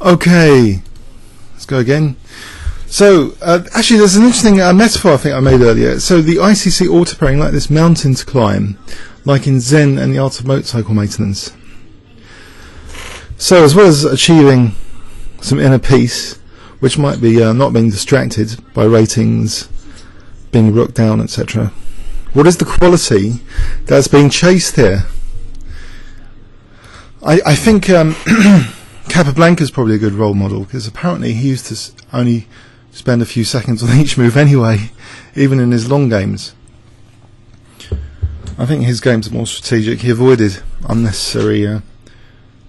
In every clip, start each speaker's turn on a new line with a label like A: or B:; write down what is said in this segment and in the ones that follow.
A: Okay, let's go again. So actually there's an interesting metaphor I think I made earlier. So the ICC auto-pairing, like this mountain to climb, like in Zen and the art of motorcycle maintenance. So as well as achieving some inner peace, which might be not being distracted by ratings, being rooked down, etc. What is the quality that's being chased here? I think Capablanca is probably a good role model, because apparently he used to only spend a few seconds on each move anyway, even in his long games. I think his games are more strategic. He avoided unnecessary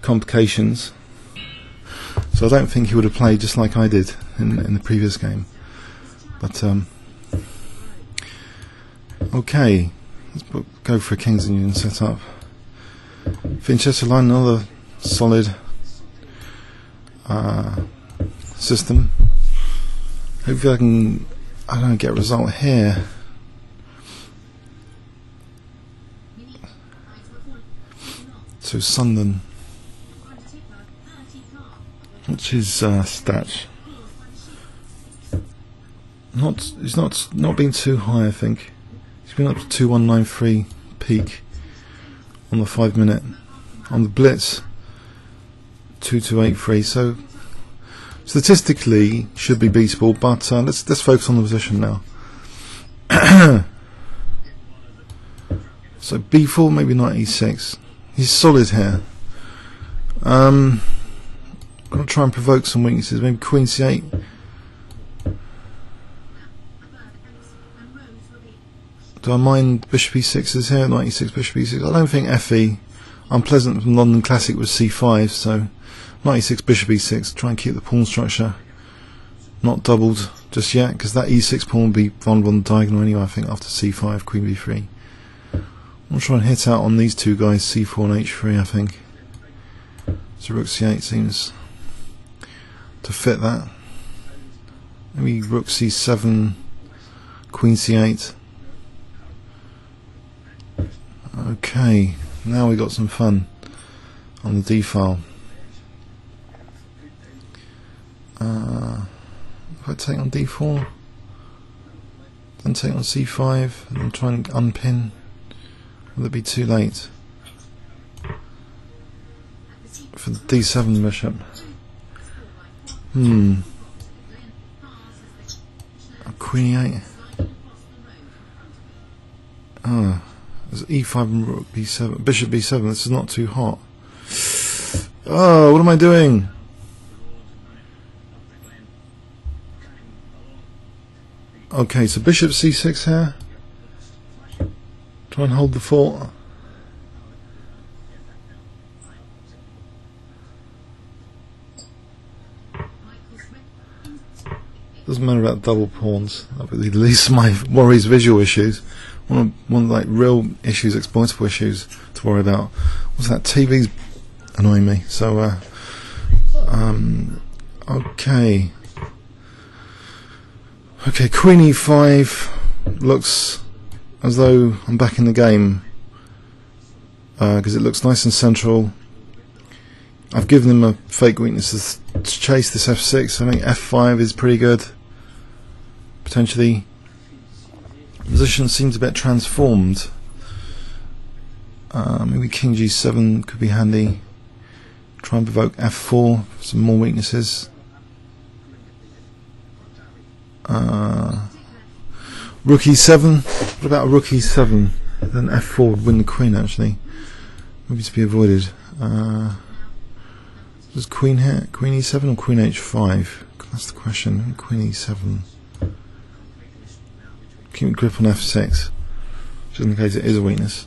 A: complications, so I don't think he would have played just like I did in the previous game. But okay, let's go for a Kings and Union setup. Fianchetto line, another solid system. Hopefully I don't get a result here. So sunlen. What's his stats? He's not been too high, I think. He's been up to 2193 peak on the 5 minute. On the Blitz, 2283. So statistically should be beatable, but let's focus on the position now. So B4, maybe not E6. He's solid here. I'm going to try and provoke some weaknesses. Maybe Queen C8. Do I mind Bishop E6s here? Knight E6, Bishop E6. I don't think FE. Unpleasant from London Classic was C5, so Knight E6, Bishop E6. Try and keep the pawn structure not doubled just yet, because that E6 pawn will be vulnerable on the diagonal anyway, I think, after C5, Queen B3. I'll try and hit out on these two guys, C4 and H3, I think. So Rook C8 seems to fit that. Maybe Rook C7, Queen C8. Okay, now we got some fun on the D file. If I take on D4, then take on C5, and then try and unpin. Will it be too late for the D7 bishop? Queen E8. Oh, there's E5 and Rook B7, Bishop B7. This is not too hot. Oh, what am I doing? Okay, so Bishop C6 here. Try and hold the fort. Doesn't matter about double pawns. That would be the least of my worries, visual issues. One of like real issues, exploitable issues to worry about. What's that? TV's annoying me. So okay. Okay, Queen E5 looks as though I'm back in the game, because it looks nice and central. I've given them a fake weakness to chase this F6. I think F5 is pretty good, potentially. Position seems a bit transformed. Maybe King G7 could be handy. Try and provoke F4 for some more weaknesses. Rook E7. What about a Rook E7? Then F4 would win the queen, actually. Maybe to be avoided. Does Queen here? Queen E7 or Queen H5? That's the question. Queen E7. Keep grip on F6, just in case it is a weakness.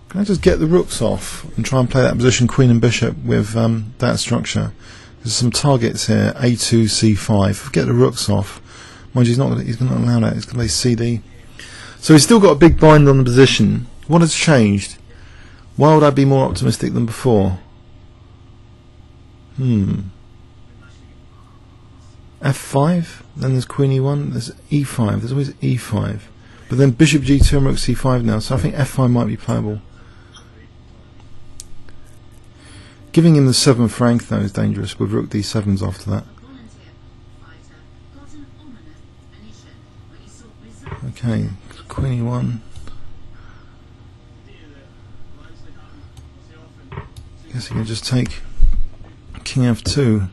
A: Can I just get the rooks off and try and play that position, Queen and Bishop, with that structure? There's some targets here, A2, C5. Get the rooks off. Mind you, he's going to allow that. He's going to play CD. So he's still got a big bind on the position. What has changed? Why would I be more optimistic than before? F5, then there's Queen E1, there's E5, there's always E5. But then Bishop G2 and Rook C5 now, so I think F5 might be playable. Giving him the 7th rank though is dangerous with rook d7s after that. Okay, queen e1. Guess he can just take king f2.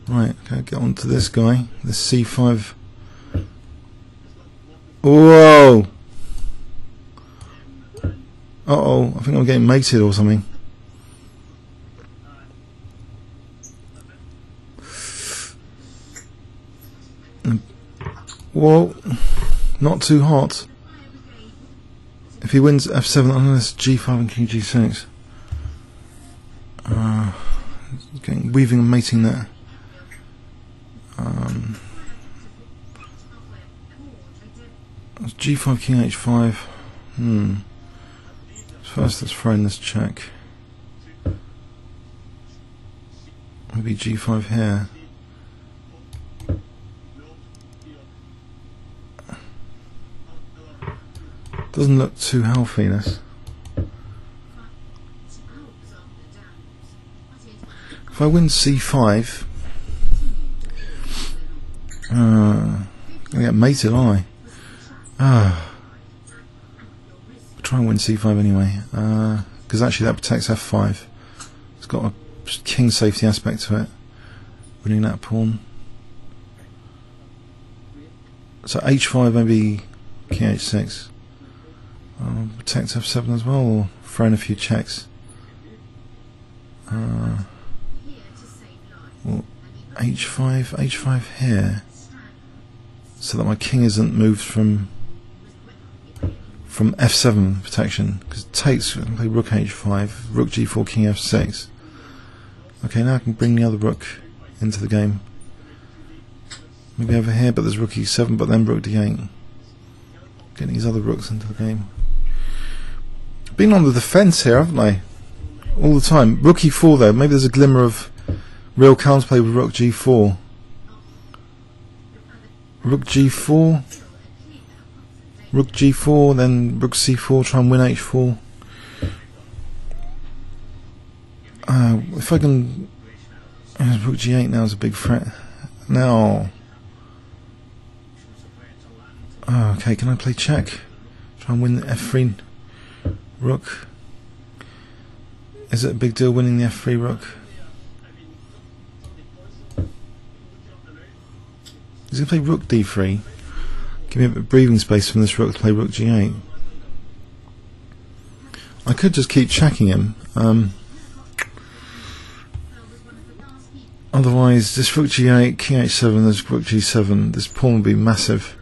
A: Right, okay, get on to this guy. This c5. Whoa! Uh-oh, I think I'm getting mated or something. Well, not too hot. If he wins f7, unless g5 and king g6. Getting weaving and mating there. G5 king h5. First let's throw in this check. Maybe g5 here. Doesn't look too healthy, this. If I win c5, I get mated, aren't I? I'll try and win c5 anyway, because actually that protects f5. It's got a king safety aspect to it, winning that pawn. So h5 maybe king h6. Protect f7 as well, or throw in a few checks. Well, h5 here, so that my king isn't moved from f7 protection, because it takes, I can play rook h5, rook g4, king f6. Okay, now I can bring the other rook into the game. Maybe over here, but there's rook e7, but then rook d8. Getting these other rooks into the game. Been on the defence here, haven't I? All the time. Rook e4 though, maybe there's a glimmer of real counterplay with rook g4. Rook g4, rook g4, then rook c4, try and win h4. If I can, rook g8 now is a big threat. Now, okay, can I play check? Try and win the f3 rook. Is it a big deal winning the f3 rook? He's going to play rook d3. Give me a bit of breathing space from this rook to play rook g8. I could just keep checking him. Otherwise, this rook g8, king h7, this rook g7, this pawn would be massive.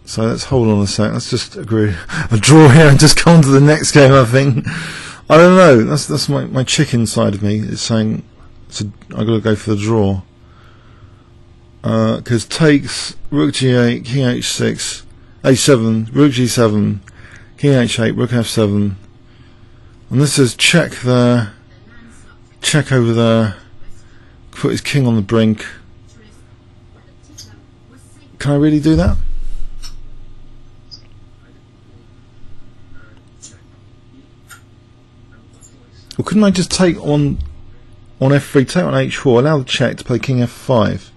A: So let's hold on a sec. Let's just agree a draw here and just go on to the next game. I think. I don't know. That's my chicken side of me is saying I got to go for the draw. Because takes rook g8, king h6, h7, rook g7, king h8, rook f7, and this is check there, check over there. Put his king on the brink. Can I really do that? Or couldn't I just take on f3, take on h4, allow the check to play king f5?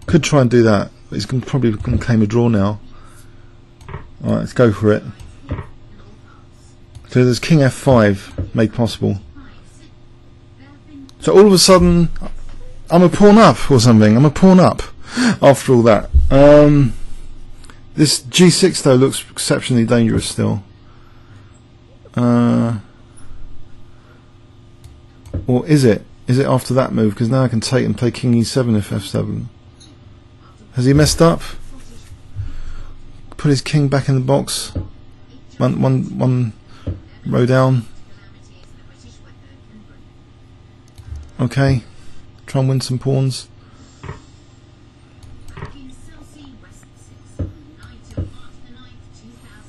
A: Could try and do that, but he's probably going to claim a draw now. Alright, let's go for it. So there's king f5 made possible. So all of a sudden, I'm a pawn up or something. I'm a pawn up after all that. This g6 though looks exceptionally dangerous still. Or is it? Is it after that move? Because now I can take and play king e7 if f7. Has he messed up? Put his king back in the box. One row down. Okay. Try and win some pawns.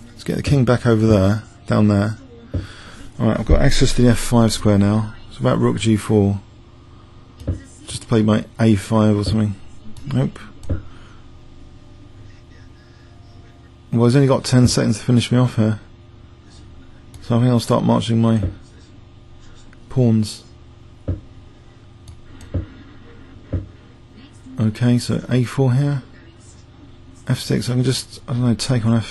A: Let's get the king back over there, down there. Alright, I've got access to the f5 square now. It's about rook g4. Just to play my a5 or something. Nope. Well, he's only got 10 seconds to finish me off here. So I think I'll start marching my pawns. Okay, so a4 here, f6. I can just, I don't know, take on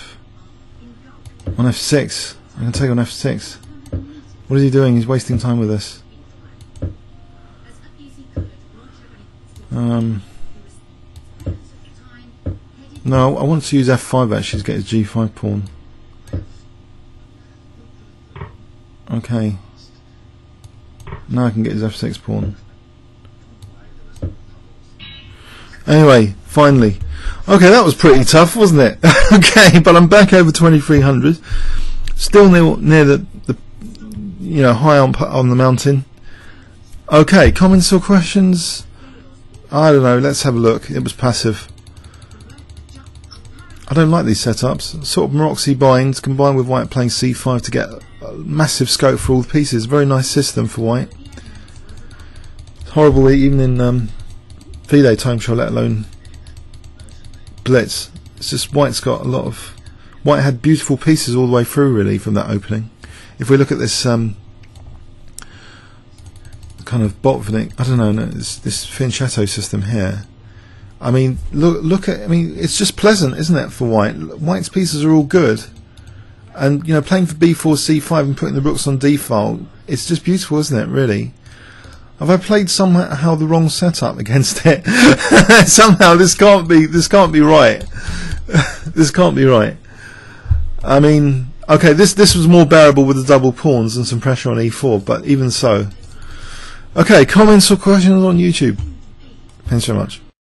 A: f6. I can take on f6. What is he doing? He's wasting time with this. No, I want to use f5 actually to get his g5 pawn. Okay. Now I can get his f6 pawn. Anyway, finally. Okay, that was pretty tough, wasn't it? Okay, but I'm back over 2300. Still near the you know, high on the mountain. Okay, comments or questions? I don't know, let's have a look. It was passive. I don't like these setups. Sort of Rxc binds combined with white playing c5 to get a massive scope for all the pieces. Very nice system for white. It's horrible even in V-Day TimeControl, let alone Blitz. It's just white's got a lot of... White had beautiful pieces all the way through really from that opening. If we look at this kind of Botvinnik, I don't know, no, this fianchetto system here. I mean, look at, I mean, it's just pleasant, isn't it, for white? White's pieces are all good, and you know, playing for b4 c5 and putting the rooks on d file, it's just beautiful, isn't it? Really. Have I played somehow the wrong setup against it? Somehow this can't be right. This can't be right. I mean, okay, this was more bearable with the double pawns and some pressure on e4, but even so. Okay, comments or questions on YouTube? Thanks so much.